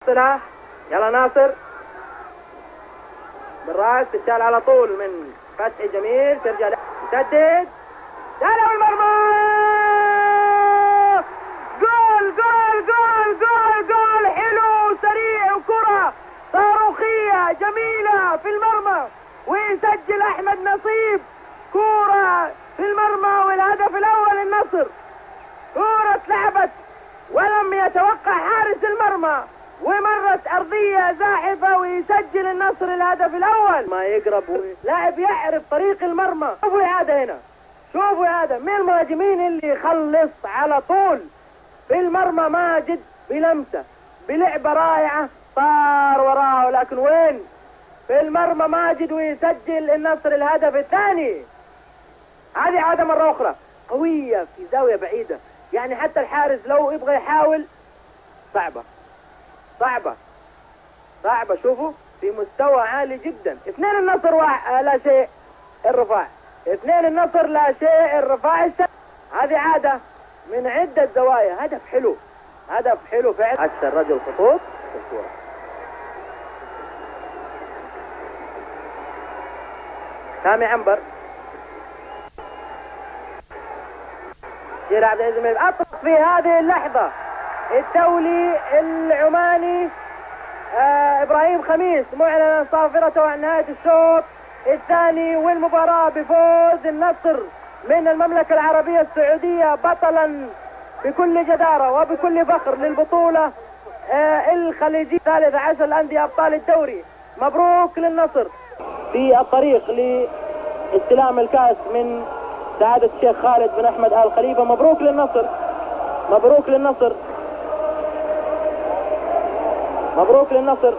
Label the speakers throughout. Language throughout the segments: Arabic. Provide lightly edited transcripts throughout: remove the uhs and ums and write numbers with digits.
Speaker 1: يلا ناصر بالراس تشال على طول من فتحي جميل ترجع تسدد دخل المرمى. جول جول جول جول جول حلو سريع وكرة صاروخية جميلة في المرمى ويسجل أحمد نصيب كرة في المرمى والهدف الأول للنصر. كرة لعبت ولم يتوقع حارس المرمى ومرت أرضية زاحفة ويسجل النصر الهدف الأول. ما يقرب لاعب يعرف طريق المرمى. شوفوا هذا هنا شوفوا هذا من المهاجمين اللي يخلص على طول في المرمى. ماجد بلمسة بلعبة رائعة طار وراه لكن وين في المرمى ماجد ويسجل النصر الهدف الثاني. هذه عادة مرة أخرى قوية في زاوية بعيدة يعني حتى الحارس لو يبغى يحاول صعبة صعبة صعبة. شوفوا في مستوى عالي جدا. 2 النصر لا شيء الرفاع. 2 النصر لا شيء الرفاع. هذه عادة من عدة زوايا. هدف حلو هدف حلو فعلا. عكس الرجل خطوط في الكورة. سامي عنبر شير عبد العزيز أطلق في هذه اللحظة الدولي العماني إبراهيم خميس معلنا صافرته عن نهاية الشوط الثاني والمباراة بفوز النصر من المملكة العربية السعودية بطلا بكل جدارة وبكل فخر للبطولة الخليجية 13 الأندية أبطال الدوري. مبروك للنصر في الطريق لاستلام الكاس من سعادة الشيخ خالد بن أحمد آل خليفة. مبروك للنصر مبروك للنصر مبروك للنصر.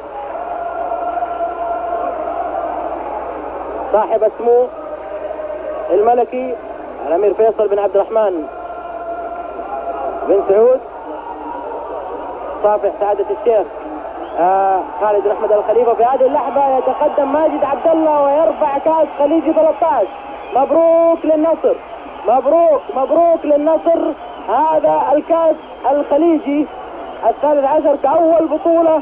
Speaker 1: صاحب السمو الملكي الأمير فيصل بن عبد الرحمن بن سعود صافح سعادة الشيخ خالد بن أحمد آل خليفة. في هذه اللحظة يتقدم ماجد عبد الله ويرفع كاس خليجي 13. مبروك للنصر مبروك مبروك للنصر. هذا الكاس الخليجي 13 كأول بطولة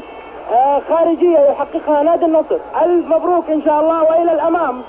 Speaker 1: خارجية يحققها نادي النصر. ألف مبروك إن شاء الله وإلى الأمام.